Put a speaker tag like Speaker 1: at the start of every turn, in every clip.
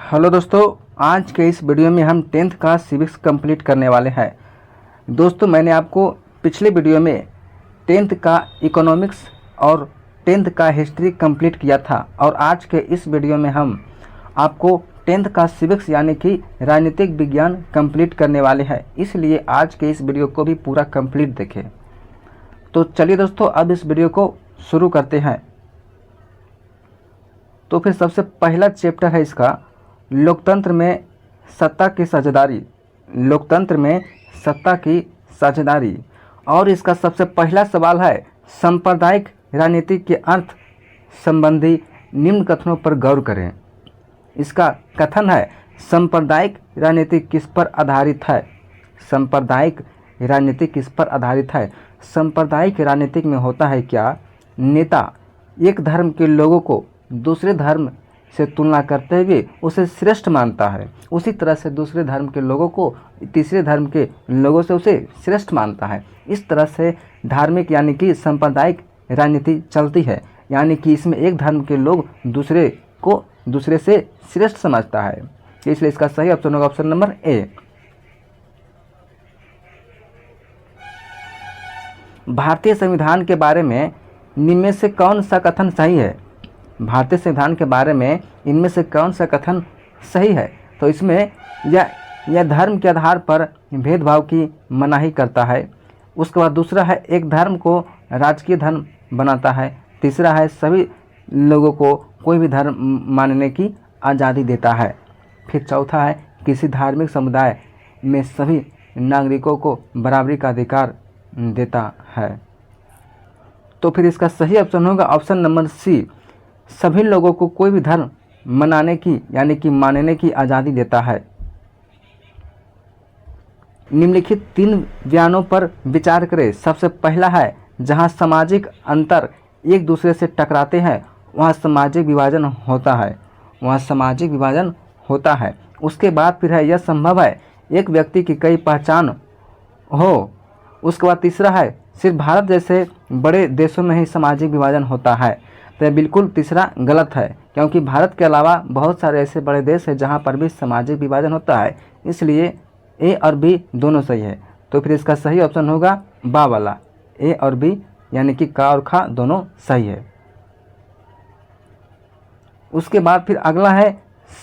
Speaker 1: Hello दोस्तों, आज के इस वीडियो में हम 10th का सिविक्स कंप्लीट करने वाले हैं। दोस्तों, मैंने आपको पिछले वीडियो में 10th का इकोनॉमिक्स और 10th का हिस्ट्री कंप्लीट किया था और आज के इस वीडियो में हम आपको 10th का सिविक्स यानी कि राजनीतिक विज्ञान कंप्लीट करने वाले हैं। इसलिए आज के इस वीडियो को भी पूरा कंप्लीट देखें। तो चलिए दोस्तों, अब इस वीडियो को शुरू करते हैं। तो फिर सबसे पहला चैप्टर है इसका लोकतंत्र में सत्ता की साझेदारी। लोकतंत्र में सत्ता की साझेदारी और इसका सबसे पहला सवाल है सांप्रदायिक राजनीति के अर्थ संबंधी निम्न कथनों पर गौर करें। इसका कथन है सांप्रदायिक राजनीति किस पर आधारित है। सांप्रदायिक राजनीति किस पर आधारित है। सांप्रदायिक राजनीति में होता है क्या, नेता एक धर्म के लोगों को दूसरे धर्म से तुलना करते हुए उसे श्रेष्ठ मानता है, उसी तरह से दूसरे धर्म के लोगों को तीसरे धर्म के लोगों से उसे श्रेष्ठ मानता है। इस तरह से धार्मिक यानी कि सांप्रदायिक राजनीति चलती है, यानी कि इसमें एक धर्म के लोग दूसरे को दूसरे से श्रेष्ठ समझता है। इसलिए इसका सही ऑप्शन होगा ऑप्शन नंबर ए। भारतीय संविधान के बारे में निम्न से कौन सा कथन सही है। भारतीय संविधान के बारे में इनमें से कौन सा कथन सही है। तो इसमें यह धर्म के आधार पर भेदभाव की मनाही करता है। उसके बाद दूसरा है एक धर्म को राजकीय धर्म बनाता है। तीसरा है सभी लोगों को कोई भी धर्म मानने की आज़ादी देता है। फिर चौथा है किसी धार्मिक समुदाय में सभी नागरिकों को बराबरी का अधिकार देता है। तो फिर इसका सही ऑप्शन होगा ऑप्शन नंबर सी, सभी लोगों को कोई भी धर्म मनाने की यानी कि मानने की आज़ादी देता है। निम्नलिखित 3 बयानों पर विचार करें। सबसे पहला है जहां सामाजिक अंतर एक दूसरे से टकराते हैं वहां सामाजिक विभाजन होता है। वहां सामाजिक विभाजन होता है। उसके बाद फिर है यह संभव है एक व्यक्ति की कई पहचान हो। उसके बाद तीसरा है सिर्फ भारत जैसे बड़े देशों में ही सामाजिक विभाजन होता है। तो यह बिल्कुल तीसरा गलत है, क्योंकि भारत के अलावा बहुत सारे ऐसे बड़े देश हैं जहां पर भी सामाजिक विभाजन होता है। इसलिए ए और बी दोनों सही है। तो फिर इसका सही ऑप्शन होगा बा वाला, ए और बी यानी कि का और खा दोनों सही है। उसके बाद फिर अगला है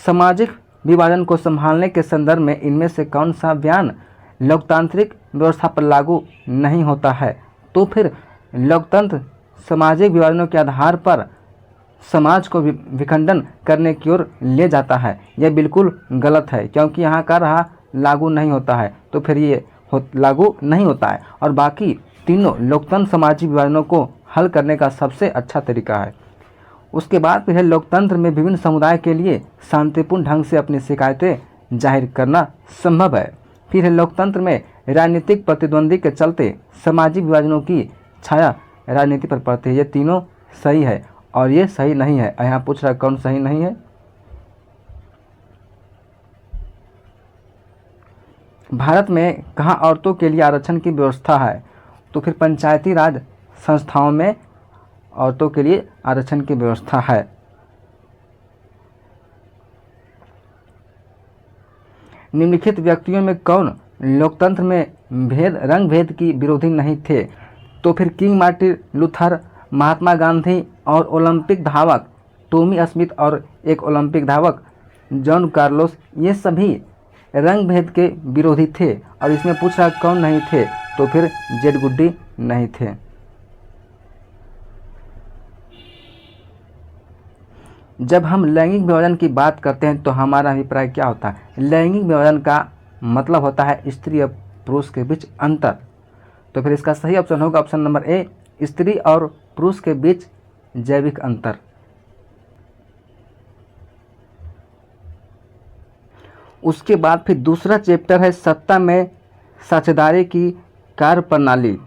Speaker 1: सामाजिक विभाजन को संभालने के संदर्भ में इनमें से कौन सा बयान लोकतांत्रिक व्यवस्था पर लागू नहीं होता है। तो फिर लोकतंत्र सामाजिक विभाजनों के आधार पर समाज को विखंडन करने की ओर ले जाता है। यह बिल्कुल गलत है, क्योंकि यहाँ का रहा लागू नहीं होता है, तो फिर ये लागू नहीं होता है। और बाकी तीनों लोकतंत्र सामाजिक विभाजनों को हल करने का सबसे अच्छा तरीका है। उसके बाद फिर लोकतंत्र में विभिन्न समुदाय के लिए शांतिपूर्ण ढंग से अपनी शिकायतें जाहिर करना संभव है। फिर है लोकतंत्र में राजनीतिक प्रतिद्वंदी के चलते सामाजिक विभाजनों की छाया राजनीति पर पड़ती है। ये तीनों सही है और ये सही नहीं है। यहाँ पूछ रहा है कौन सही नहीं है। भारत में कहाँ औरतों के लिए आरक्षण की व्यवस्था है। तो फिर पंचायती राज संस्थाओं में औरतों के लिए आरक्षण की व्यवस्था है। निम्नलिखित व्यक्तियों में कौन लोकतंत्र में रंग भेद की विरोधी नहीं थे। तो फिर king Martin Luther, Mahatma Gandhi और ओलंपिक धावक टॉमी स्मिथ और एक ओलंपिक धावक जॉन कार्लोस, ये सभी रंग भेद के विरोधी थे। और इसमें पूछ रहा कौन नहीं थे। तो फिर जेड गुड्डी नहीं थे। जब हम लैंगिक विभाजन की बात करते हैं तो हमारा अभिप्राय क्या होता है। लैंगिक विभाजन का मतलब होता है स्त्री और पुरुष के बीच अंतर। तो फिर इसका सही ऑप्शन होगा ऑप्शन नंबर ए, स्त्री और पुरुष के बीच जैविक अंतर। उसके बाद फिर दूसरा चैप्टर है सत्ता में साझेदारी की कार्यप्रणाली।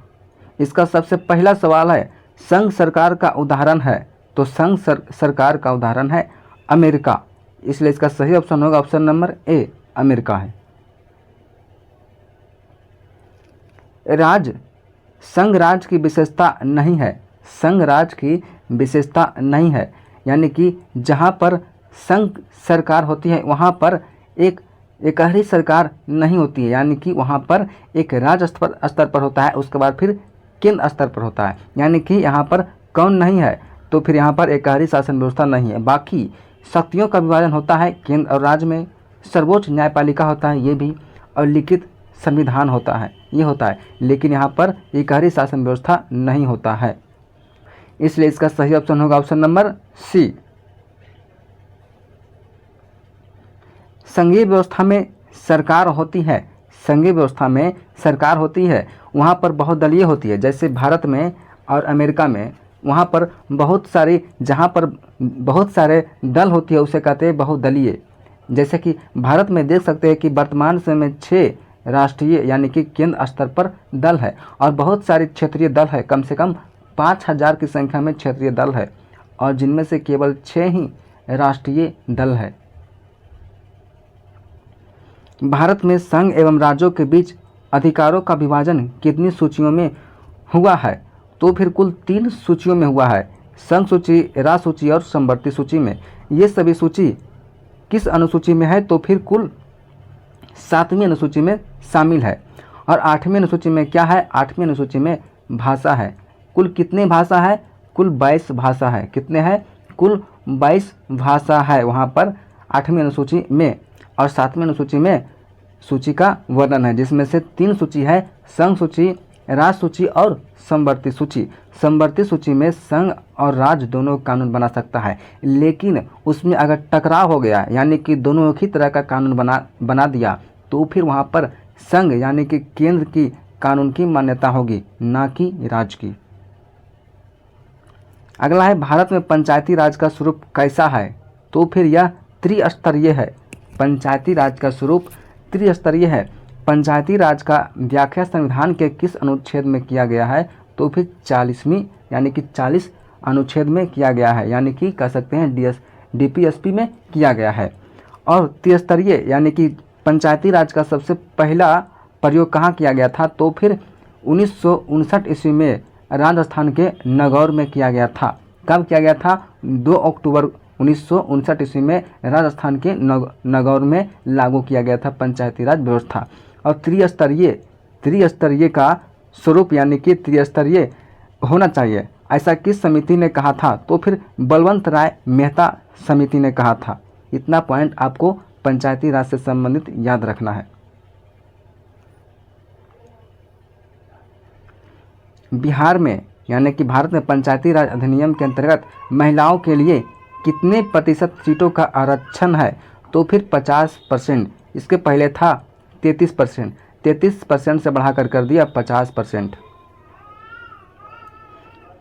Speaker 1: इसका सबसे पहला सवाल है संघ सरकार का उदाहरण है। तो संघ सरकार का उदाहरण है अमेरिका। इसलिए इसका सही ऑप्शन होगा ऑप्शन नंबर ए, अमेरिका है। संघ राज्य की विशेषता नहीं है। संघ राज्य की विशेषता नहीं है, यानी कि जहाँ पर संघ सरकार होती है वहाँ पर एक एकहरी सरकार नहीं होती है, यानी कि वहाँ पर एक राज्य स्तर पर होता है, उसके बाद फिर केंद्र स्तर पर होता है। यानी कि यहाँ पर कौन नहीं है, तो फिर यहाँ पर एकहरी शासन व्यवस्था नहीं है। बाकी शक्तियों का विभाजन होता है केंद्र और राज्य में, सर्वोच्च न्यायपालिका होता है ये भी, और लिखित संविधान होता है ये होता है, लेकिन यहाँ पर एकहरी शासन व्यवस्था नहीं होता है। इसलिए इसका सही ऑप्शन होगा ऑप्शन नंबर सी। संघीय व्यवस्था में सरकार होती है, संघीय व्यवस्था में सरकार होती है, वहाँ पर बहुदलीय होती है। जैसे भारत में और अमेरिका में वहाँ पर बहुत सारी, जहाँ पर बहुत सारे दल होती है उसे कहते हैं बहुदलीय। जैसे कि भारत में देख सकते हैं कि वर्तमान समय में 6 राष्ट्रीय यानी कि केंद्र स्तर पर दल है और बहुत सारे क्षेत्रीय दल है, कम से कम 5000 की संख्या में क्षेत्रीय दल है, और जिनमें से केवल 6 ही राष्ट्रीय दल है। भारत में संघ एवं राज्यों के बीच अधिकारों का विभाजन कितनी सूचियों में हुआ है, तो फिर कुल 3 सूचियों में हुआ है, संघ सूची, राज्य सूची और समवर्ती सूची में। ये सभी सूची किस अनुसूची में है, तो फिर कुल 7वीं अनुसूची में शामिल है। और 8वीं अनुसूची में क्या है, 8वीं अनुसूची में भाषा है। कुल कितने भाषा है, कुल 22 भाषा है। कितने हैं, कुल 22 भाषा है वहाँ पर 8वीं अनुसूची में। और 7वीं अनुसूची में सूची का वर्णन है, जिसमें से 3 सूची है, संघ सूची, राज्य सूची और समवर्ती सूची। समवर्ती सूची में संघ और राज्य दोनों कानून बना सकता है, लेकिन उसमें अगर टकराव हो गया यानी कि दोनों एक ही तरह का कानून बना दिया, तो फिर वहाँ पर संघ यानी कि केंद्र की कानून की मान्यता होगी, ना कि राज्य की। अगला है, भारत में पंचायती राज का स्वरूप कैसा है, तो फिर यह त्रिस्तरीय है। पंचायती राज का स्वरूप त्रिस्तरीय है। पंचायती राज का व्याख्या संविधान के किस अनुच्छेद में किया गया है, तो फिर 40वीं यानी कि 40 अनुच्छेद में किया गया है, यानी कि कह सकते हैं DPSP में किया गया है। और त्रिस्तरीय यानी कि पंचायती राज का सबसे पहला प्रयोग कहाँ किया गया था, तो फिर 1959 ईस्वी में राजस्थान के नागौर में किया गया था। कब किया गया था, 2 अक्टूबर 1959 ईस्वी में राजस्थान के नागौर में लागू किया गया था पंचायती राज व्यवस्था। और त्रिस्तरीय का स्वरूप यानी कि त्रिस्तरीय होना चाहिए, ऐसा किस समिति ने कहा था, तो फिर बलवंत राय मेहता समिति ने कहा था। इतना पॉइंट आपको पंचायती राज से संबंधित याद रखना है। बिहार में यानी कि भारत में पंचायती राज अधिनियम के अंतर्गत महिलाओं के लिए कितने प्रतिशत सीटों का आरक्षण है, तो फिर 50%। इसके पहले था 33%, 33% से बढ़ाकर कर दिया 50%।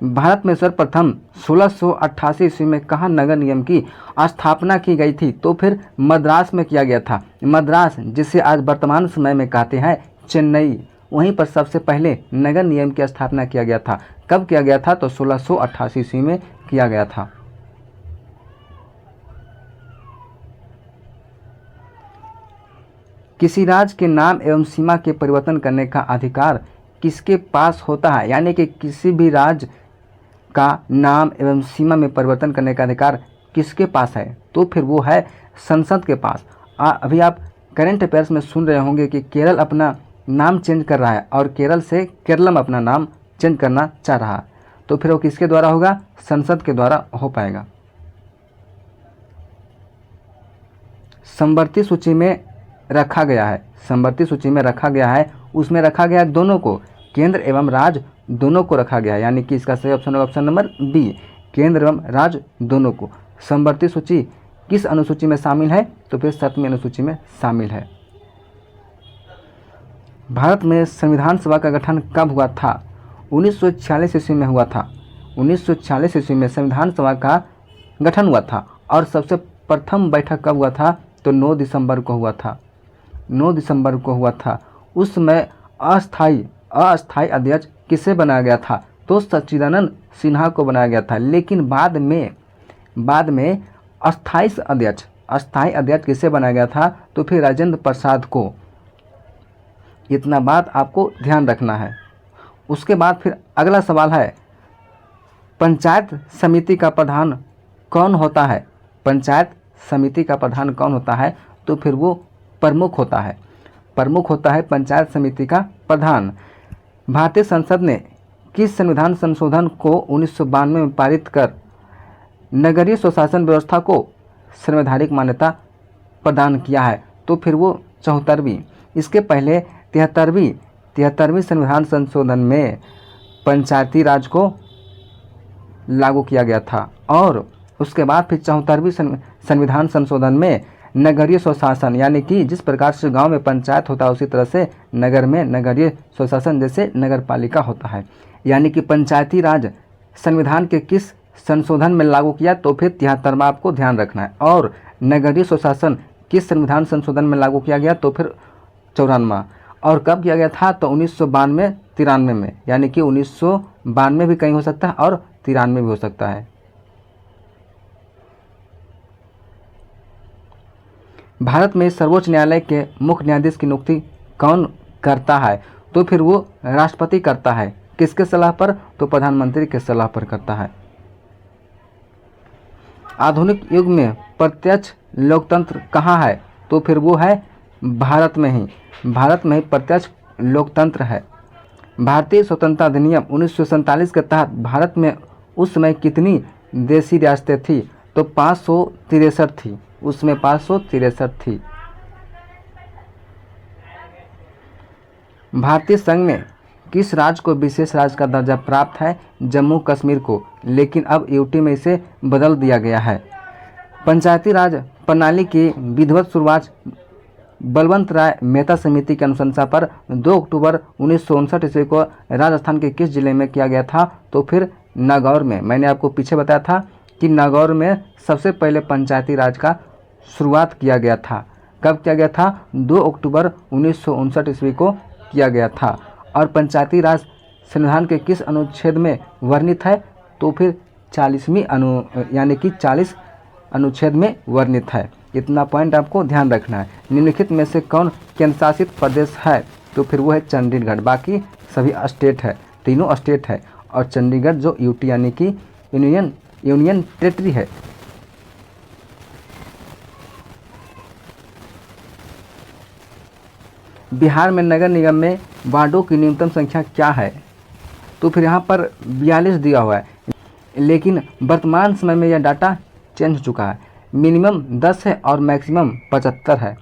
Speaker 1: भारत में सर्वप्रथम 1688 ईस्वी में कहाँ नगर निगम की स्थापना की गई थी, तो फिर मद्रास में किया गया था। मद्रास, जिसे आज वर्तमान समय में कहते हैं चेन्नई, वहीं पर सबसे पहले नगर निगम की स्थापना किया गया था। कब किया गया था, तो 1688 ईस्वी में किया गया था। किसी राज्य के नाम एवं सीमा के परिवर्तन करने का अधिकार किसके पास होता है, यानी कि किसी भी राज्य का नाम एवं सीमा में परिवर्तन करने का अधिकार किसके पास है, तो फिर वो है संसद के पास। अभी आप करंट अफेयर्स में सुन रहे होंगे कि केरल अपना नाम चेंज कर रहा है और केरल से केरलम अपना नाम चेंज करना चाह रहा है, तो फिर वो किसके द्वारा होगा, संसद के द्वारा हो पाएगा। समवर्ती सूची में रखा गया है, समवर्ती सूची में रखा गया है, उसमें रखा गया है दोनों को, केंद्र एवं राज्य दोनों को रखा गया है, यानी कि इसका सही ऑप्शन होगा ऑप्शन नंबर बी, केंद्र एवं राज्य दोनों को। समवर्ती सूची किस अनुसूची में शामिल है, तो फिर 7वीं अनुसूची में शामिल है। भारत में संविधान सभा का गठन कब हुआ था, 1946 ईस्वी में हुआ था। 1946 ईस्वी में संविधान सभा का गठन हुआ था। और सबसे प्रथम बैठक कब हुआ था, तो 9 दिसंबर को हुआ था। 9 दिसंबर को हुआ था। उस समय अस्थाई अध्यक्ष किसे बनाया गया था, तो सच्चिदानंद सिन्हा को बनाया गया था। लेकिन बाद में अस्थाई अध्यक्ष किसे बनाया गया था, तो फिर राजेंद्र प्रसाद को। इतना बात आपको ध्यान रखना है। उसके बाद फिर अगला सवाल है, पंचायत समिति का प्रधान कौन होता है। पंचायत समिति का प्रधान कौन होता है? तो फिर वो प्रमुख होता है। प्रमुख होता है पंचायत समिति का प्रधान। भारतीय संसद ने किस संविधान संशोधन को 1992 में पारित कर नगरीय स्वशासन व्यवस्था को संवैधानिक मान्यता प्रदान किया है? तो फिर वो 74वीं। इसके पहले 73वीं संविधान संशोधन में पंचायती राज को लागू किया गया था और उसके बाद फिर 74वीं संविधान संशोधन में नगरीय स्वशासन, यानी कि जिस प्रकार से गांव में पंचायत होता है उसी तरह से नगर में नगरीय स्वशासन जैसे नगर पालिका होता है। यानी कि पंचायती राज संविधान के किस संशोधन में लागू किया? तो फिर 73वां आपको ध्यान रखना है। और नगरीय स्वशासन किस संविधान संशोधन में लागू किया गया? तो फिर 94वां। और कब किया गया था? तो 1992-93 में, यानी कि 1992 भी कहीं हो सकता है और 93 भी हो सकता है। भारत में सर्वोच्च न्यायालय के मुख्य न्यायाधीश की नियुक्ति कौन करता है? तो फिर वो राष्ट्रपति करता है। किसके सलाह पर? तो प्रधानमंत्री के सलाह पर करता है। आधुनिक युग में प्रत्यक्ष लोकतंत्र कहाँ है? तो फिर वो है भारत में ही। भारत में ही प्रत्यक्ष लोकतंत्र है। भारतीय स्वतंत्रता अधिनियम 1947 के तहत भारत में उस समय कितनी देशी रियासतें थी? तो 563 थी। उसमें 563 थी। भारतीय संघ में किस राज्य को विशेष राज्य का दर्जा प्राप्त है? जम्मू कश्मीर को, लेकिन अब यूटी में इसे बदल दिया गया है। पंचायती राज प्रणाली की विधिवत शुरुआत बलवंत राय मेहता समिति की अनुशंसा पर 2 अक्टूबर 1959 ईस्वी को राजस्थान के किस जिले में किया गया था? तो फिर नागौर में। मैंने आपको पीछे बताया था कि नागौर में सबसे पहले पंचायती राज का शुरुआत किया गया था। कब किया गया था? 2 अक्टूबर 1959 ईस्वी को किया गया था। और पंचायती राज संविधान के किस अनुच्छेद में वर्णित है? तो फिर 40वीं यानी कि 40 अनुच्छेद में वर्णित है। इतना पॉइंट आपको ध्यान रखना है। निम्नलिखित में से कौन केंद्र शासित प्रदेश है? तो फिर वो है चंडीगढ़। बाकी सभी स्टेट है, तीनों स्टेट है। और चंडीगढ़ जो यूटी यानी कि यूनियन टेरिटरी है। बिहार में नगर निगम में वार्डों की न्यूनतम संख्या क्या है? तो फिर यहाँ पर 42 दिया हुआ है, लेकिन वर्तमान समय में यह डाटा चेंज हो चुका है। मिनिमम 10 है और मैक्सिमम 75 है।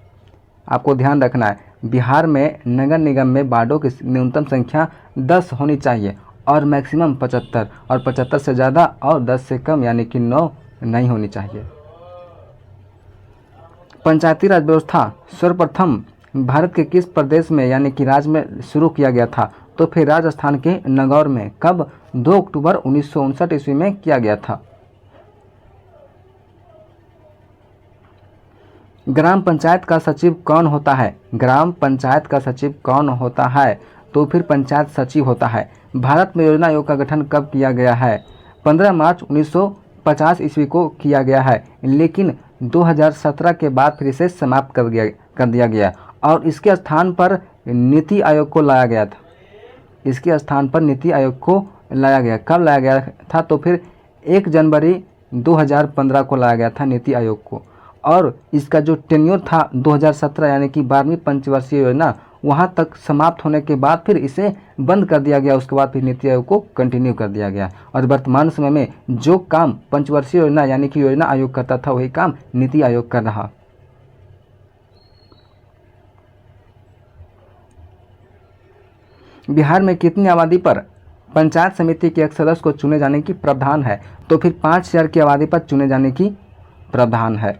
Speaker 1: आपको ध्यान रखना है, बिहार में नगर निगम में वार्डों की न्यूनतम संख्या 10 होनी चाहिए और मैक्सिमम 75, और 75 से ज़्यादा और 10 से कम यानी कि 9 नहीं होनी चाहिए। पंचायती राज व्यवस्था सर्वप्रथम भारत के किस प्रदेश में यानी कि राज्य में शुरू किया गया था? तो फिर राजस्थान के नागौर में। कब? 2 अक्टूबर 1959 ईस्वी में किया गया था। ग्राम पंचायत का सचिव कौन होता है? ग्राम पंचायत का सचिव कौन होता है? तो फिर पंचायत सचिव होता है। भारत में योजना आयोग का गठन कब किया गया है? 15 मार्च 1950 ईस्वी को किया गया है, लेकिन 2017 के बाद फिर इसे समाप्त कर दिया गया और इसके स्थान पर नीति आयोग को लाया गया था। इसके स्थान पर नीति आयोग को लाया गया। कब लाया गया था? तो फिर 1 जनवरी 2015 को लाया गया था नीति आयोग को। और इसका जो टेन्योर था 2017 यानी कि 12वीं पंचवर्षीय योजना, वहाँ तक समाप्त होने के बाद फिर इसे बंद कर दिया गया। उसके बाद फिर नीति आयोग को कंटिन्यू कर दिया गया और वर्तमान समय में जो काम पंचवर्षीय योजना यानी कि योजना आयोग करता था वही काम नीति आयोग कर रहा। बिहार में कितनी आबादी पर पंचायत समिति के एक सदस्य को चुने जाने की प्रावधान है? तो फिर 5000 की आबादी पर चुने जाने की प्रावधान है।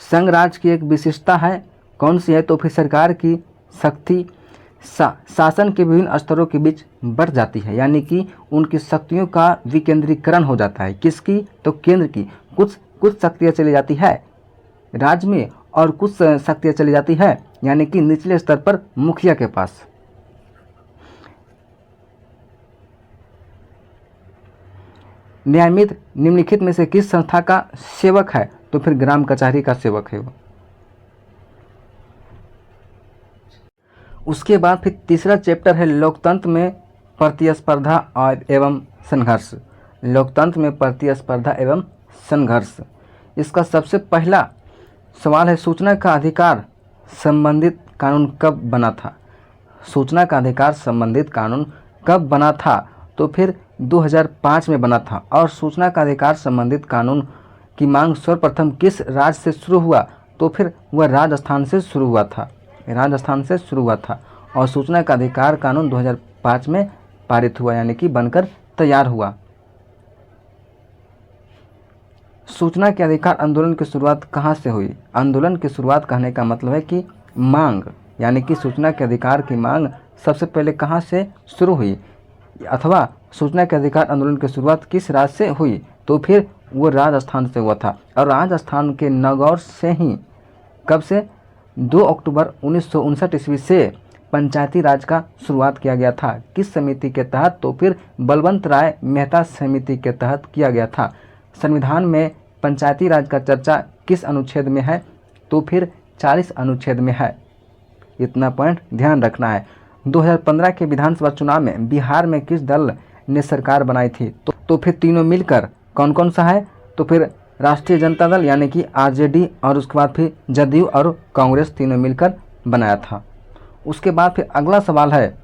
Speaker 1: संघ राज्य की एक विशेषता है, कौन सी है? तो फिर सरकार की शक्ति शासन के विभिन्न स्तरों के बीच बढ़ जाती है, यानी कि उनकी शक्तियों का विकेंद्रीकरण हो जाता है। किसकी? तो केंद्र की। कुछ शक्तियाँ चली जाती है राज्य में और कुछ शक्तियाँ चली जाती है यानी कि निचले स्तर पर मुखिया के पास। न्यायमित्र निम्नलिखित में से किस संस्था का सेवक है? तो फिर ग्राम कचहरी का सेवक है वो। उसके बाद फिर तीसरा चैप्टर है लोकतंत्र में प्रतिस्पर्धा और एवं संघर्ष। लोकतंत्र में प्रतिस्पर्धा एवं संघर्ष। इसका सबसे पहला सवाल है, सूचना का अधिकार संबंधित कानून कब बना था? सूचना का अधिकार संबंधित कानून कब बना था? तो फिर 2005 में बना था। और सूचना का अधिकार संबंधित कानून की मांग सर्वप्रथम किस राज्य से शुरू हुआ? तो फिर वह राजस्थान से शुरू हुआ था, राजस्थान से शुरू हुआ था। और सूचना का अधिकार कानून 2005 में पारित हुआ, यानी कि बनकर तैयार हुआ। सूचना के अधिकार आंदोलन की शुरुआत कहाँ से हुई? आंदोलन की शुरुआत कहने का मतलब है कि मांग, यानी कि सूचना के अधिकार की मांग सबसे पहले कहाँ से शुरू हुई, अथवा सूचना के अधिकार आंदोलन की शुरुआत किस राज्य से हुई? तो फिर वो राजस्थान से हुआ था। और राजस्थान के नागौर से ही कब से? 2 अक्टूबर 1959 ईस्वी से पंचायती राज का शुरुआत किया गया था। किस समिति के तहत? तो फिर बलवंत राय मेहता समिति के तहत किया गया था। संविधान में पंचायती राज का चर्चा किस अनुच्छेद में है? तो फिर 40 अनुच्छेद में है। इतना पॉइंट ध्यान रखना है। 2015 के विधानसभा चुनाव में बिहार में किस दल ने सरकार बनाई थी? तो फिर तीनों मिलकर कौन कौन सा है? तो फिर राष्ट्रीय जनता दल यानी कि आरजेडी, और उसके बाद फिर जदयू और कांग्रेस, तीनों मिलकर बनाया था। उसके बाद फिर अगला सवाल है,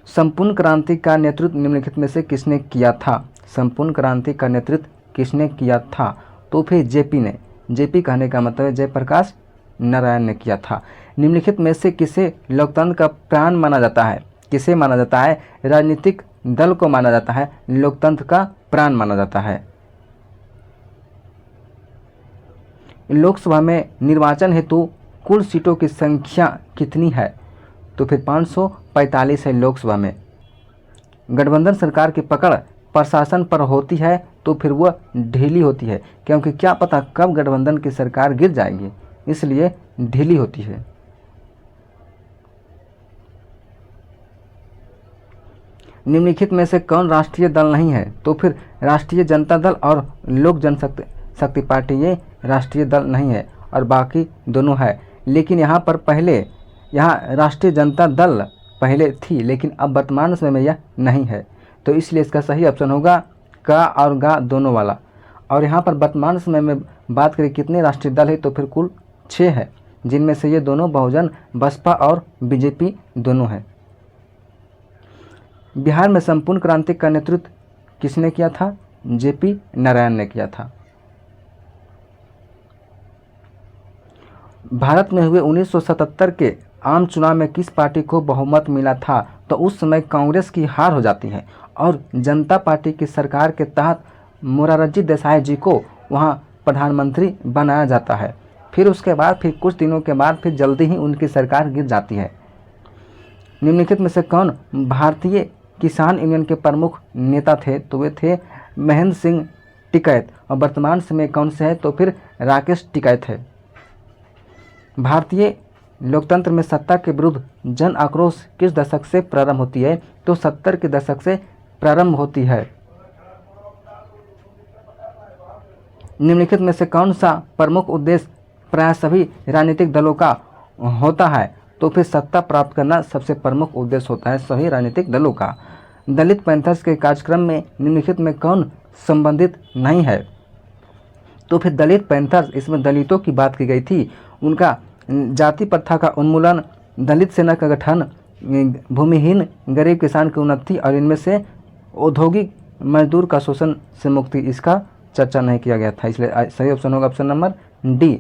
Speaker 1: संपूर्ण क्रांति का नेतृत्व निम्नलिखित में से किसने किया था? संपूर्ण क्रांति का नेतृत्व किसने किया था? तो फिर जेपी ने। जेपी कहने का मतलब है जयप्रकाश नारायण ने किया था। निम्नलिखित में से किसे लोकतंत्र का प्राण माना जाता है? किसे माना जाता है? राजनीतिक दल को माना जाता है लोकतंत्र का प्राण माना जाता है। लोकसभा में निर्वाचन हेतु कुल सीटों की संख्या कितनी है? तो फिर 545 है लोकसभा में। गठबंधन सरकार की पकड़ प्रशासन पर होती है तो फिर वह ढीली होती है, क्योंकि क्या पता कब गठबंधन की सरकार गिर जाएगी, इसलिए ढीली होती है। निम्नलिखित में से कौन राष्ट्रीय दल नहीं है? तो फिर राष्ट्रीय जनता दल और लोक जनशक्ति पार्टी, ये राष्ट्रीय दल नहीं है और बाकी दोनों है। लेकिन यहाँ पर पहले, यहाँ राष्ट्रीय जनता दल पहले थी, लेकिन अब वर्तमान समय में यह नहीं है। तो इसलिए इसका सही ऑप्शन होगा का और गा दोनों वाला। और यहाँ पर वर्तमान समय में बात करें कितने राष्ट्रीय दल है, तो फिर कुल 6 है, जिनमें से ये दोनों बहुजन बसपा और बीजेपी दोनों है। बिहार में संपूर्ण क्रांति का नेतृत्व किसने किया था? जेपी नारायण ने किया था। भारत में हुए 1977 के आम चुनाव में किस पार्टी को बहुमत मिला था? तो उस समय कांग्रेस की हार हो जाती है और जनता पार्टी की सरकार के तहत मोरारजी देसाई जी को वहां प्रधानमंत्री बनाया जाता है। फिर उसके बाद फिर कुछ दिनों के बाद फिर जल्दी ही उनकी सरकार गिर जाती है। निम्नलिखित में से कौन भारतीय किसान यूनियन के प्रमुख नेता थे? तो वे थे महेंद्र सिंह टिकैत। और वर्तमान समय कौन से है? तो फिर राकेश टिकैत है। भारतीय लोकतंत्र में सत्ता के विरुद्ध जन आक्रोश किस दशक से प्रारंभ होती है? तो 70 के दशक से प्रारंभ होती है। निम्नलिखित में से कौन सा प्रमुख उद्देश्य प्राय सभी राजनीतिक दलों का होता है? तो फिर सत्ता प्राप्त करना सबसे प्रमुख उद्देश्य होता है सभी राजनीतिक दलों का। दलित पैंथर्स के कार्यक्रम में निम्नलिखित में कौन संबंधित नहीं है? तो फिर दलित पैंथर्स, इसमें दलितों की बात की गई थी, उनका जाति प्रथा का उन्मूलन, दलित सेना का गठन, भूमिहीन गरीब किसान की उन्नति और इनमें से औद्योगिक मजदूर का शोषण से मुक्ति, इसका चर्चा नहीं किया गया था। इसलिए सही ऑप्शन होगा ऑप्शन नंबर डी।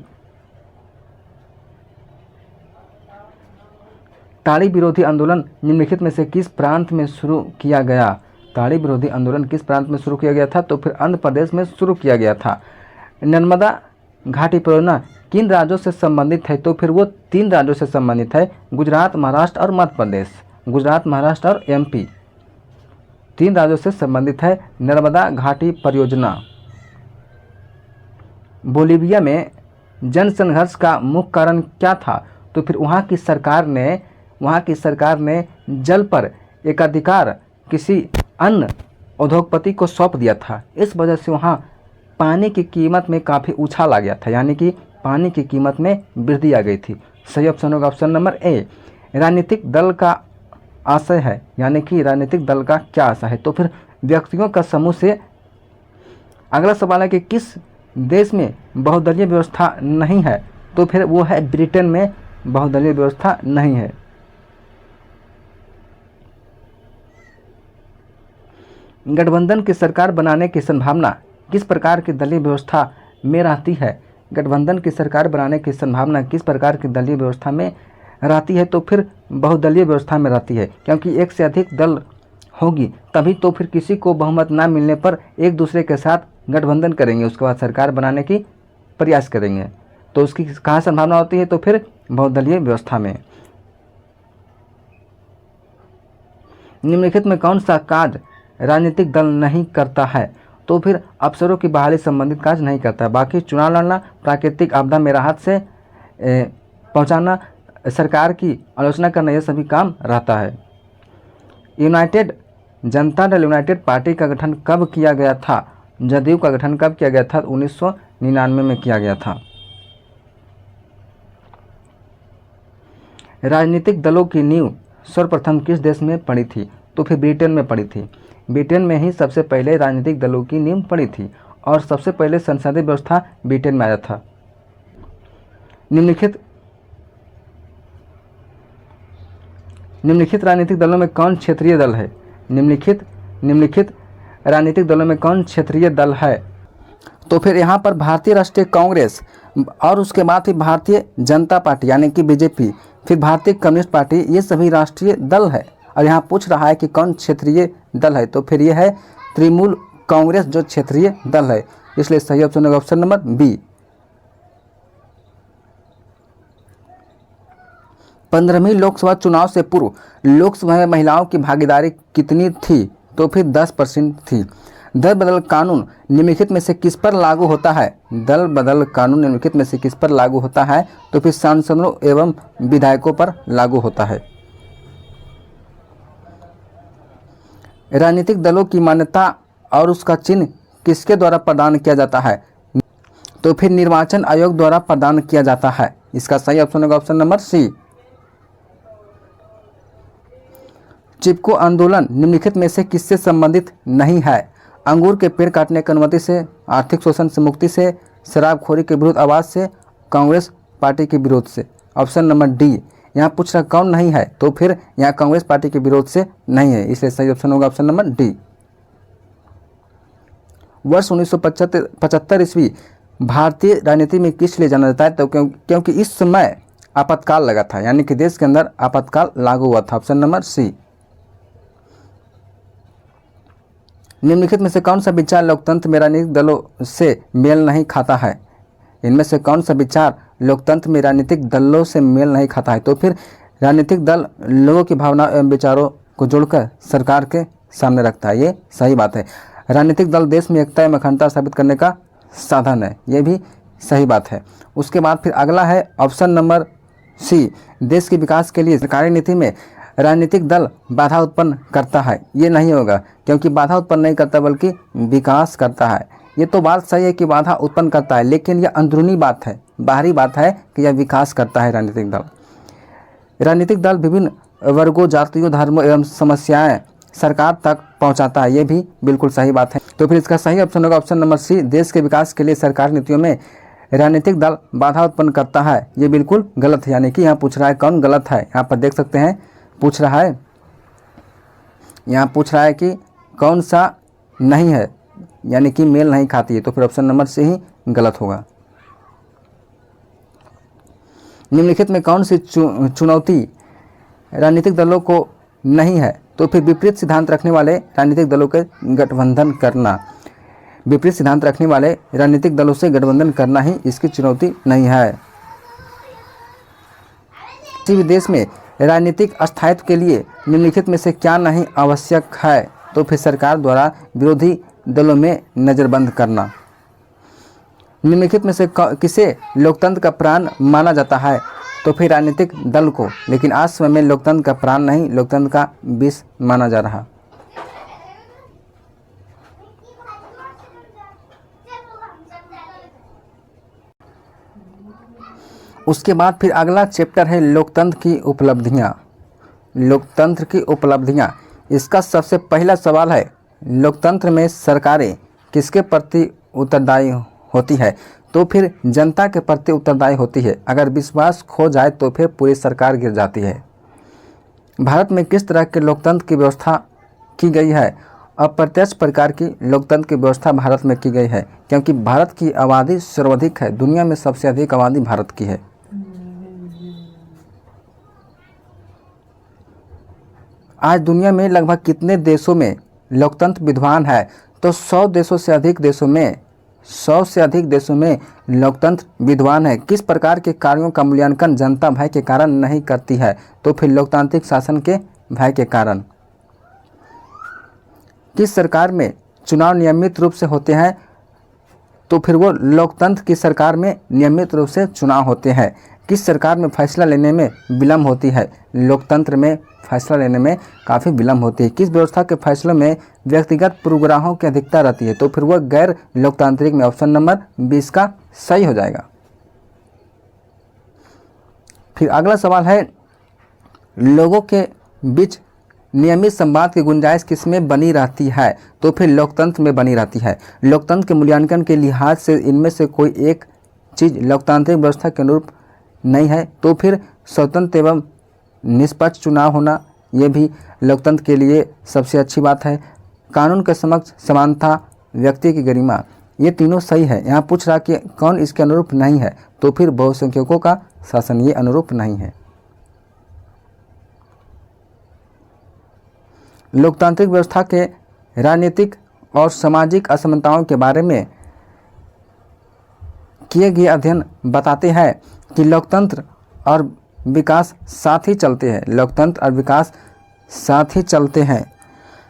Speaker 1: ताड़ी विरोधी आंदोलन निम्नलिखित में से किस प्रांत में शुरू किया गया? ताड़ी विरोधी आंदोलन किस प्रांत में शुरू किया गया था? तो फिर आंध्र प्रदेश में शुरू किया गया था। नर्मदा घाटी परियोजना किन राज्यों से संबंधित है? तो फिर वो 3 राज्यों से संबंधित है, गुजरात, महाराष्ट्र और मध्य प्रदेश। गुजरात, महाराष्ट्र और एमपी, 3 राज्यों से संबंधित है नर्मदा घाटी परियोजना। बोलीविया में जन संघर्ष का मुख्य कारण क्या था? तो फिर वहाँ की सरकार ने जल पर एकाधिकार किसी अन्य उद्योगपति को सौंप दिया था। इस वजह से वहाँ पानी की कीमत में काफ़ी उछाल आ गया था, यानी कि पानी की कीमत में वृद्धि आ गई थी। सही ऑप्शन होगा ऑप्शन नंबर ए। राजनीतिक दल का आशय है, यानी कि राजनीतिक दल का क्या आशय है? तो फिर व्यक्तियों का समूह से अगला सवाल है कि किस देश में बहुदलीय व्यवस्था नहीं है, तो फिर वो है ब्रिटेन में बहुदलीय व्यवस्था नहीं है। गठबंधन की सरकार बनाने की संभावना किस प्रकार की दलीय व्यवस्था में रहती है? गठबंधन की सरकार बनाने की संभावना किस प्रकार की दलीय व्यवस्था में रहती है? तो फिर बहुदलीय व्यवस्था में रहती है, क्योंकि एक से अधिक दल होगी तभी तो फिर किसी को बहुमत ना मिलने पर एक दूसरे के साथ गठबंधन करेंगे, उसके बाद सरकार बनाने की प्रयास करेंगे। तो उसकी कहाँ संभावना होती है? तो फिर बहुदलीय व्यवस्था में। निम्नलिखित में कौन सा कार्य राजनीतिक दल नहीं करता है? तो फिर अफसरों की बहाली संबंधित कार्य नहीं करता है। बाकी चुनाव लड़ना, प्राकृतिक आपदा में राहत से पहुंचाना, सरकार की आलोचना करना, यह सभी काम रहता है। United Janata Dal United party का गठन कब किया गया था? जदयू का गठन कब किया गया था? 1999 में किया गया था। राजनीतिक दलों की नींव सर्वप्रथम किस देश में पड़ी थी? तो फिर ब्रिटेन में पड़ी थी। ब्रिटेन में ही सबसे पहले राजनीतिक दलों की नींव पड़ी थी और सबसे पहले संसदीय व्यवस्था ब्रिटेन में आया था। निम्नलिखित राजनीतिक दलों में कौन क्षेत्रीय दल है? निम्नलिखित राजनीतिक दलों में कौन क्षेत्रीय दल है? तो फिर यहाँ पर भारतीय राष्ट्रीय कांग्रेस और उसके बाद फिर भारतीय जनता पार्टी यानी कि बीजेपी, फिर भारतीय कम्युनिस्ट पार्टी, ये सभी राष्ट्रीय दल है। और यहाँ पूछ रहा है कि कौन क्षेत्रीय दल है, तो फिर यह है तृणमूल कांग्रेस जो क्षेत्रीय दल है, इसलिए सही ऑप्शन होगा ऑप्शन नंबर बी। 15वीं लोकसभा चुनाव से पूर्व लोकसभा में महिलाओं की भागीदारी कितनी थी? तो फिर 10% थी। दल बदल कानून निम्नलिखित में से किस पर लागू होता है? दल बदल कानून निम्नलिखित में से किस पर लागू होता है? तो फिर सांसदों एवं विधायकों पर लागू होता है। राजनीतिक दलों की मान्यता और उसका चिन्ह किसके द्वारा प्रदान किया जाता है? तो फिर निर्वाचन आयोग द्वारा प्रदान किया जाता है। इसका सही ऑप्शन होगा ऑप्शन नंबर सी। चिपको आंदोलन निम्नलिखित में से किससे संबंधित नहीं है? अंगूर के पेड़ काटने की अनुमति से, आर्थिक शोषण से मुक्ति से, शराबखोरी के विरुद्ध आवाज से, कांग्रेस पार्टी के विरोध से। Option number D. यहाँ पूछ रहा कौन नहीं है? तो फिर यहाँ कांग्रेस पार्टी के विरोध से नहीं है, इसलिए सही ऑप्शन होगा ऑप्शन नंबर डी। वर्ष 1975 ईस्वी भारतीय राजनीति में किस लिए जाना जाता है? तो क्योंकि इस समय आपातकाल लगा था, यानी कि देश के अंदर आपातकाल लागू हुआ था। Option number C. निम्नलिखित में से कौन सा विचार लोकतंत्र में राजनीतिक दलों से मेल नहीं खाता है? इनमें से कौन सा विचार लोकतंत्र में राजनीतिक दलों से मेल नहीं खाता है? तो फिर राजनीतिक दल लोगों की भावना एवं विचारों को जोड़कर सरकार के सामने रखता है, ये सही बात है। राजनीतिक दल देश में एकता एवं अखंडता स्थापित करने का साधन है, ये भी सही बात है। उसके बाद फिर अगला है ऑप्शन नंबर सी। देश के विकास के लिए सरकारी नीति में राजनीतिक दल बाधा उत्पन्न करता है। ये नहीं होगा, क्योंकि बाधा उत्पन्न नहीं करता बल्कि विकास करता है। ये तो बात सही है कि बाधा उत्पन्न करता है, लेकिन यह अंदरूनी बात है, बाहरी बात है कि यह विकास करता है राजनीतिक दल। राजनीतिक दल विभिन्न वर्गों, जातियों, धर्मों एवं समस्याएं सरकार तक पहुंचाता है, ये भी बिल्कुल सही बात है। तो फिर इसका सही ऑप्शन होगा ऑप्शन नंबर सी। देश के विकास के लिए सरकारी नीतियों में राजनीतिक दल बाधा उत्पन्न करता है, ये बिल्कुल गलत है। यानी कि यहाँ पूछ रहा है कौन गलत है, यहाँ पर देख सकते हैं पूछ रहा है, यहाँ पूछ रहा है कि कौन सा नहीं है, यानी कि मेल नहीं खाती है, तो फिर ऑप्शन नंबर से ही गलत होगा। निम्नलिखित में कौन सी चुनौती राजनीतिक दलों को नहीं है? तो फिर विपरीत सिद्धांत रखने वाले राजनीतिक दलों के गठबंधन करना। विपरीत सिद्धांत रखने वाले राजनीतिक दलों से गठबंधन करना ही इसकी चुनौती नहीं है। किसी भी देश में राजनीतिक स्थायित्व के लिए निम्नलिखित में से क्या नहीं आवश्यक है? तो फिर सरकार द्वारा विरोधी दलों में नज़रबंद करना। निम्नलिखित में से किसे लोकतंत्र का प्राण माना जाता है? तो फिर राजनीतिक दल को, लेकिन आज समय में लोकतंत्र का प्राण नहीं, लोकतंत्र का विष माना जा रहा। उसके बाद फिर अगला चैप्टर है लोकतंत्र की उपलब्धियां। लोकतंत्र की उपलब्धियां, इसका सबसे पहला सवाल है लोकतंत्र में सरकारें किसके प्रति उत्तरदायी होती है तो फिर जनता के प्रति उत्तरदायी होती है। अगर विश्वास खो जाए तो फिर पूरी सरकार गिर जाती है। भारत में किस तरह के लोकतंत्र की व्यवस्था की गई है? अप्रत्यक्ष प्रकार की लोकतंत्र की व्यवस्था भारत में की गई है, क्योंकि भारत की आबादी सर्वाधिक है। दुनिया में सबसे अधिक आबादी भारत की है। आज दुनिया में लगभग कितने देशों में लोकतंत्र विद्यमान है? तो 100 से अधिक देशों में लोकतंत्र विद्यमान है। किस प्रकार के कार्यों का मूल्यांकन जनता भय के कारण नहीं करती है? तो फिर लोकतांत्रिक शासन के भय के कारण। किस सरकार में चुनाव नियमित रूप से होते हैं? तो फिर वो लोकतंत्र की सरकार में नियमित रूप से चुनाव होते हैं। किस सरकार में फैसला लेने में विलम्ब होती है? लोकतंत्र में फैसला लेने में काफ़ी विलम्ब होती है। किस व्यवस्था के फैसलों में व्यक्तिगत पूर्वग्रहों की अधिकता रहती है? तो फिर वह गैर लोकतांत्रिक में। ऑप्शन नंबर 20 का सही हो जाएगा। फिर अगला सवाल है, लोगों के बीच नियमित संवाद की गुंजाइश किसमें बनी रहती है? तो फिर लोकतंत्र में बनी रहती है। लोकतंत्र के मूल्यांकन के लिहाज से इनमें से कोई एक चीज़ लोकतांत्रिक व्यवस्था के अनुरूप नहीं है तो फिर स्वतंत्र एवं निष्पक्ष चुनाव होना, ये भी लोकतंत्र के लिए सबसे अच्छी बात है। कानून के समक्ष समानता, व्यक्ति की गरिमा, ये तीनों सही है। यहाँ पूछ रहा कि कौन इसके अनुरूप नहीं है? तो फिर बहुसंख्यकों का शासन, ये अनुरूप नहीं है। लोकतांत्रिक व्यवस्था के राजनीतिक और सामाजिक असमानताओं के बारे में किए गए अध्ययन बताते हैं कि लोकतंत्र और विकास साथ ही चलते हैं। लोकतंत्र और विकास साथ ही चलते हैं।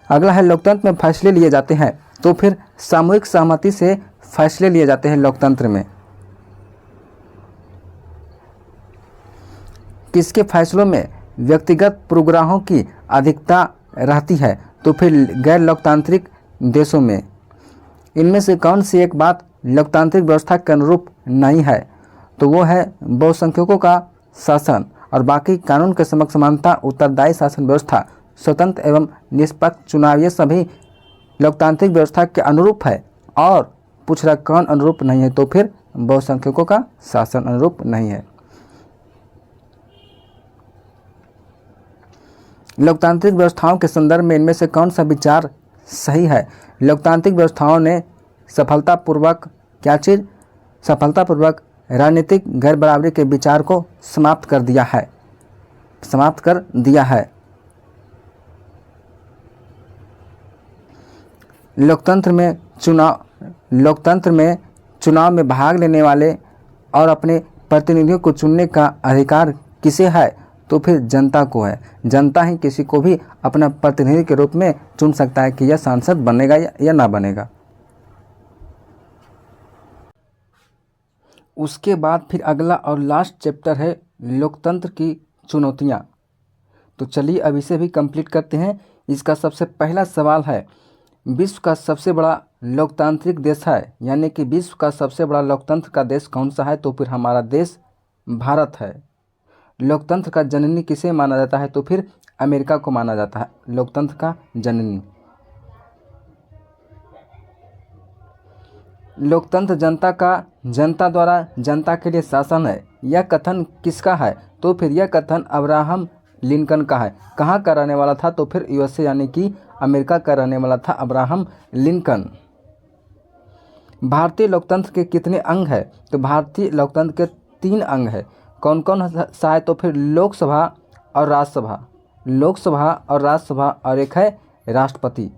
Speaker 1: अगला है, लोकतंत्र में फैसले लिए जाते हैं तो फिर सामूहिक सहमति से फैसले लिए जाते हैं लोकतंत्र में। किसके फैसलों में व्यक्तिगत पूर्वग्रहों की अधिकता रहती है? तो फिर गैर लोकतांत्रिक देशों में। इनमें से कौन सी एक बात लोकतांत्रिक व्यवस्था के अनुरूप नहीं है? तो वो है बहुसंख्यकों का शासन और बाकी कानून के समक्ष समानता, उत्तरदायी शासन व्यवस्था, स्वतंत्र एवं निष्पक्ष चुनाव, ये सभी लोकतांत्रिक व्यवस्था के अनुरूप है। और पूछ रहा कौन अनुरूप नहीं है? तो फिर बहुसंख्यकों का शासन अनुरूप नहीं है। लोकतांत्रिक व्यवस्थाओं के संदर्भ में इनमें से कौन सा विचार सही है? लोकतांत्रिक व्यवस्थाओं ने सफलतापूर्वक राजनीतिक गैर बराबरी के विचार को समाप्त कर दिया है। लोकतंत्र में चुनाव में भाग लेने वाले और अपने प्रतिनिधियों को चुनने का अधिकार किसे है? तो फिर जनता को है। जनता ही किसी को भी अपना प्रतिनिधि के रूप में चुन सकता है कि यह सांसद बनेगा या ना बनेगा। उसके बाद फिर अगला और लास्ट चैप्टर है लोकतंत्र की चुनौतियाँ। तो चलिए अब इसे भी कंप्लीट करते हैं। इसका सबसे पहला सवाल है, विश्व का सबसे बड़ा लोकतांत्रिक देश है, यानी कि विश्व का सबसे बड़ा लोकतंत्र का देश कौन सा है? तो फिर हमारा देश भारत है। लोकतंत्र का जननी किसे माना जाता है? तो फिर अमेरिका को माना जाता है लोकतंत्र का जननी। लोकतंत्र जनता द्वारा जनता के लिए शासन है, यह कथन किसका है? तो फिर यह कथन अब्राहम लिंकन का है। कहाँ का रहने वाला था? तो फिर यूएसए यानी कि अमेरिका का रहने वाला था अब्राहम लिंकन। भारतीय लोकतंत्र के कितने अंग है? तो भारतीय लोकतंत्र के 3 अंग है। कौन कौन सा है? तो फिर लोकसभा और राज्यसभा और एक है राष्ट्रपति।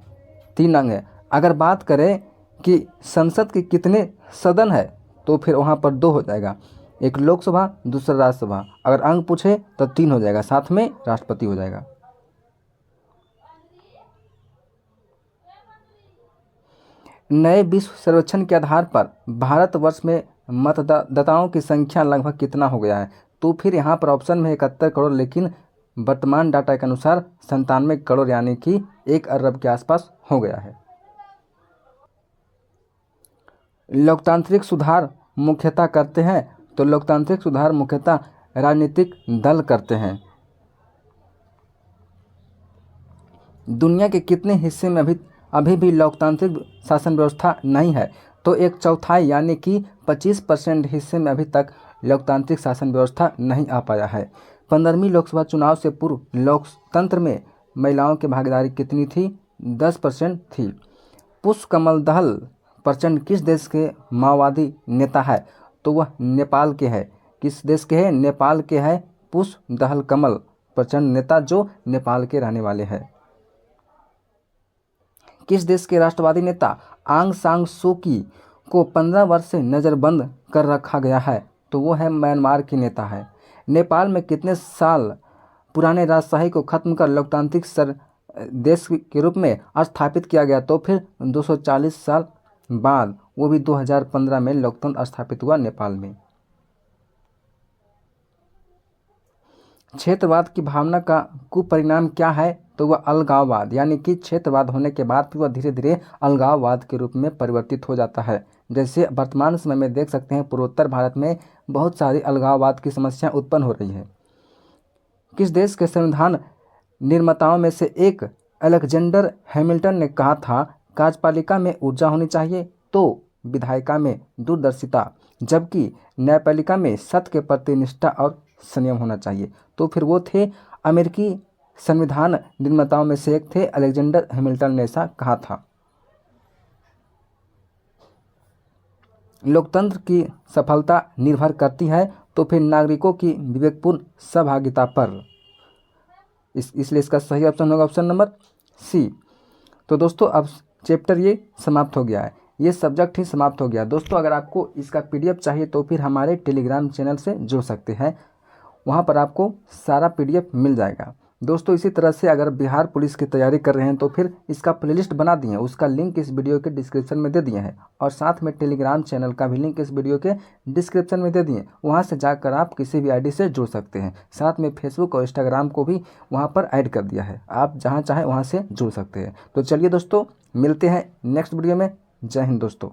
Speaker 1: 3 अंग है। अगर बात करें कि संसद के कितने सदन है, तो फिर वहाँ पर 2 हो जाएगा, एक लोकसभा दूसरा राज्यसभा। अगर अंग पूछे तो 3 हो जाएगा, साथ में राष्ट्रपति हो जाएगा। नए विश्व सर्वेक्षण के आधार पर भारतवर्ष में मतदाताओं की संख्या लगभग कितना हो गया है? तो फिर यहाँ पर ऑप्शन में 71 करोड़, लेकिन वर्तमान डाटा के अनुसार 97 करोड़ यानी कि 1 अरब के आसपास हो गया है। लोकतांत्रिक सुधार मुख्यतः करते हैं? तो लोकतांत्रिक सुधार मुख्यतः राजनीतिक दल करते हैं। दुनिया के कितने हिस्से में अभी भी लोकतांत्रिक शासन व्यवस्था नहीं है? तो तो 1/4 यानी कि 25% हिस्से में अभी तक लोकतांत्रिक शासन व्यवस्था नहीं आ पाया है। 15वीं लोकसभा चुनाव से पूर्व लोकतंत्र में महिलाओं की भागीदारी कितनी थी? 10% थी। पुष्प कमल दहल प्रचंड किस देश के माओवादी नेता है? तो वह नेपाल के है। किस देश के है? नेपाल के है पुष्प दहल कमल प्रचंड नेता, जो नेपाल के रहने वाले हैं। किस देश के राष्ट्रवादी नेता आंग सान सू की को 15 वर्ष से नज़रबंद कर रखा गया है? तो वो है म्यांमार की नेता है। नेपाल में कितने साल पुराने राजशाही को खत्म कर लोकतांत्रिक देश के रूप में स्थापित किया गया? तो फिर 240 साल बाद, वो भी 2015 में लोकतंत्र स्थापित हुआ नेपाल में। क्षेत्रवाद की भावना का कुपरिणाम क्या है? तो वह अलगाववाद, यानी कि क्षेत्रवाद होने के बाद फिर वह धीरे धीरे अलगाववाद के रूप में परिवर्तित हो जाता है। जैसे वर्तमान समय में देख सकते हैं पूर्वोत्तर भारत में बहुत सारी अलगाववाद की समस्या उत्पन्न हो रही है। किस देश के संविधान निर्माताओं में से एक अलेक्जेंडर हैमिल्टन ने कहा था, कार्यपालिका में ऊर्जा होनी चाहिए तो विधायिका में दूरदर्शिता, जबकि न्यायपालिका में सत्य के प्रति निष्ठा और संयम होना चाहिए? तो फिर वो थे अमेरिकी संविधान निर्माताओं में से एक थे अलेक्जेंडर हैमिल्टन ने ऐसा कहा था। लोकतंत्र की सफलता निर्भर करती है तो फिर नागरिकों की विवेकपूर्ण सहभागिता पर। इसलिए इसका सही ऑप्शन होगा ऑप्शन नंबर सी। तो दोस्तों अब चैप्टर ये समाप्त हो गया है, ये सब्जेक्ट ही समाप्त हो गया। दोस्तों अगर आपको इसका PDF चाहिए तो फिर हमारे टेलीग्राम चैनल से जुड़ सकते हैं, वहाँ पर आपको सारा PDF मिल जाएगा। दोस्तों इसी तरह से अगर बिहार पुलिस की तैयारी कर रहे हैं तो फिर इसका प्लेलिस्ट बना दिए हैं, उसका लिंक इस वीडियो के डिस्क्रिप्शन में दे दिए हैं, और साथ में टेलीग्राम चैनल का भी लिंक इस वीडियो के डिस्क्रिप्शन में दे दिए। वहाँ से जाकर आप किसी भी ID से जुड़ सकते हैं। साथ में फेसबुक और इंस्टाग्राम को भी वहाँ पर ऐड कर दिया है, आप जहाँ चाहें वहाँ से जुड़ सकते हैं। तो चलिए दोस्तों मिलते हैं नेक्स्ट वीडियो में। जय हिंद दोस्तों।